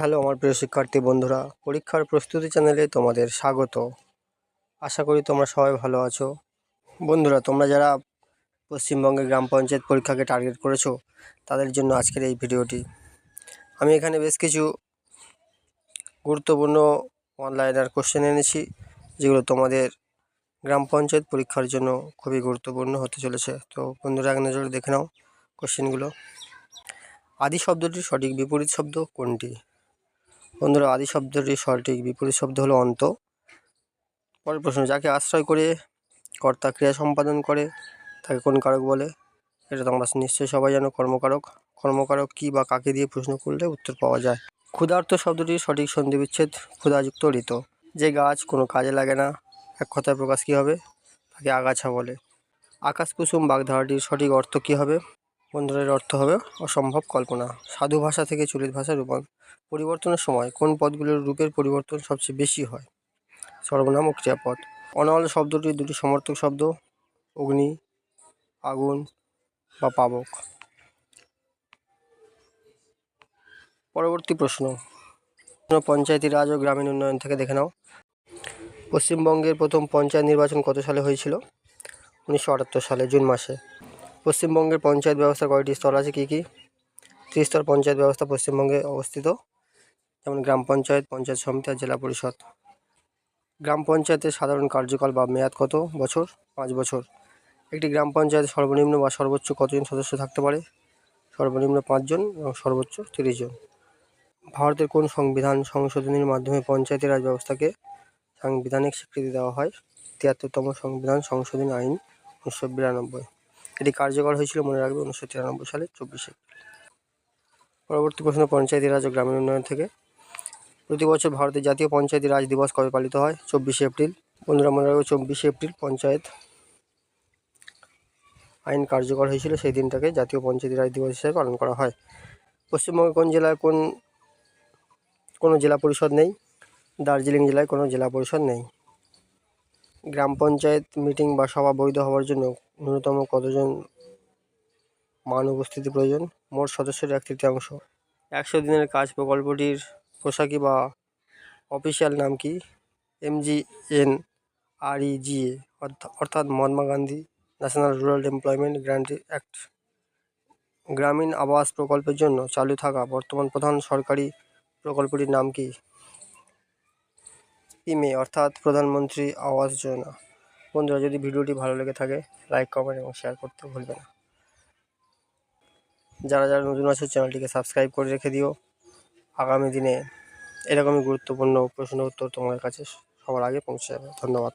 Hello আমার প্রিয় শিক্ষার্থী বন্ধুরা, পরীক্ষার প্রস্তুতি চ্যানেলে তোমাদের স্বাগত। আশা করি তোমরা সবাই ভালো আছো। বন্ধুরা, তোমরা যারা পশ্চিমবঙ্গে গ্রাম পঞ্চায়েত পরীক্ষাকে টার্গেট করেছো তাদের জন্য আজকের এই ভিডিওটি। আমি এখানে বেশ কিছু গুরুত্বপূর্ণ অনলাইনার কোশ্চেন এনেছি, যেগুলো তোমাদের গ্রাম পঞ্চায়েত পরীক্ষার জন্য খুবই গুরুত্বপূর্ণ হতে চলেছে। তো বন্ধুরা, এক নজরে দেখে নাও কোশ্চেনগুলো। আদি শব্দটির সঠিক বিপরীত শব্দ কোনটি? বন্ধুরা, আদি শব্দটির সঠিক বিপরীত শব্দ হলো অন্ত। পরের প্রশ্ন, যাকে আশ্রয় করে কর্তা ক্রিয়া সম্পাদন করে তাকে কোন কারক বলে? এটা তোমরা নিশ্চয়ই সবাই জানো, কর্মকারক। কর্মকারক কী বা কাকে দিয়ে প্রশ্ন করলে উত্তর পাওয়া যায়? ক্ষুধার্ত শব্দটির সঠিক সন্ধি বিচ্ছেদ ক্ষুধাযুক্ত ঋত। যে গাছ কোনো কাজে লাগে না, এক কথায় প্রকাশ কী হবে? তাকে আগাছা বলে। আকাশ কুসুম বাগধারাটির সঠিক অর্থ কী হবে? বন্ধুরা, এর অর্থ হবে অসম্ভব কল্পনা। সাধু ভাষা থেকে চলিত ভাষায় পরিবর্তনের সময় কোন পদগুলির রূপের পরিবর্তন সবচেয়ে বেশি হয়? সর্বনাম ও ক্রিয়াপদ। অনল শব্দটির দুটি সমর্থক শব্দ, অগ্নি, আগুন বা পাবক। পরবর্তী প্রশ্ন, পঞ্চায়েতি রাজ ও গ্রামীণ উন্নয়ন থেকে দেখে নাও। পশ্চিমবঙ্গের প্রথম পঞ্চায়েত নির্বাচন কত সালে হয়েছিল? 1978 সালে জুন মাসে। পশ্চিমবঙ্গের পঞ্চায়েত ব্যবস্থার কয়টি স্তর আছে, কী কী? ত্রিস্তর পঞ্চায়েত ব্যবস্থা পশ্চিমবঙ্গে অবস্থিত, যেমন গ্রাম পঞ্চায়েত, পঞ্চায়েত সমিতি আর জেলা পরিষদ। গ্রাম পঞ্চায়েতের সাধারণ কার্যকাল বা মেয়াদ কত বছর? 5 বছর। একটি গ্রাম পঞ্চায়েতে সর্বনিম্ন বা সর্বোচ্চ কতজন সদস্য থাকতে পারে? সর্বনিম্ন 5 জন এবং সর্বোচ্চ 30 জন। ভারতের কোন সংবিধান সংশোধনীর মাধ্যমে পঞ্চায়েতি রাজ ব্যবস্থাকে সাংবিধানিক স্বীকৃতি দেওয়া হয়? 73তম সংবিধান সংশোধনী আইন 1992। এটি কার্যকর হয়েছিল, মনে রাখবে, 1993 সালে 24 এপ্রিল। পরবর্তী প্রশ্ন, পঞ্চায়েতি রাজ ও গ্রামীণ উন্নয়ন থেকে। প্রতি বছর ভারতের জাতীয় পঞ্চায়েতি রাজ দিবস কবে পালিত হয়? 24 এপ্রিল। বন্ধুরা, মনে রাখবে 24 এপ্রিল পঞ্চায়েত আইন কার্যকর হয়েছিল, সেই দিনটাকে জাতীয় পঞ্চায়েতি রাজ দিবস হিসেবে পালন করা হয়। পশ্চিমবঙ্গের কোন জেলায় কোনো জেলা পরিষদ নেই? দার্জিলিং জেলায় কোনো জেলা পরিষদ নেই। গ্রাম পঞ্চায়েত মিটিং বা সভা বৈধ হওয়ার জন্য ন্যূনতম কতজন মান উপস্থিতি প্রয়োজন? মোট সদস্যের 1/3। 100 দিনের কাজ প্রকল্পটির পোশাকি বা অফিসিয়াল নাম কি? MGNREGA, অর্থাৎ Mahatma Gandhi national rural employment guarantee act. Gramin Awas প্রকল্পের জন্য চালু থাকা বর্তমান প্রধান সরকারি প্রকল্পটির নাম কি? পিএমএ, অর্থাৎ প্রধানমন্ত্রী আবাস যোজনা। বন্ধুরা, যদি ভিডিওটি ভালো লেগে থাকে লাইক, কমেন্ট এবং শেয়ার করতে ভুলবে না। যারা যারা নতুন আছে চ্যানেলটিকে সাবস্ক্রাইব করে রেখে দিও। আগামী দিনে এরকমই গুরুত্বপূর্ণ প্রশ্ন উত্তর তোমাদের কাছে সবার আগে পৌঁছে যাবে। ধন্যবাদ।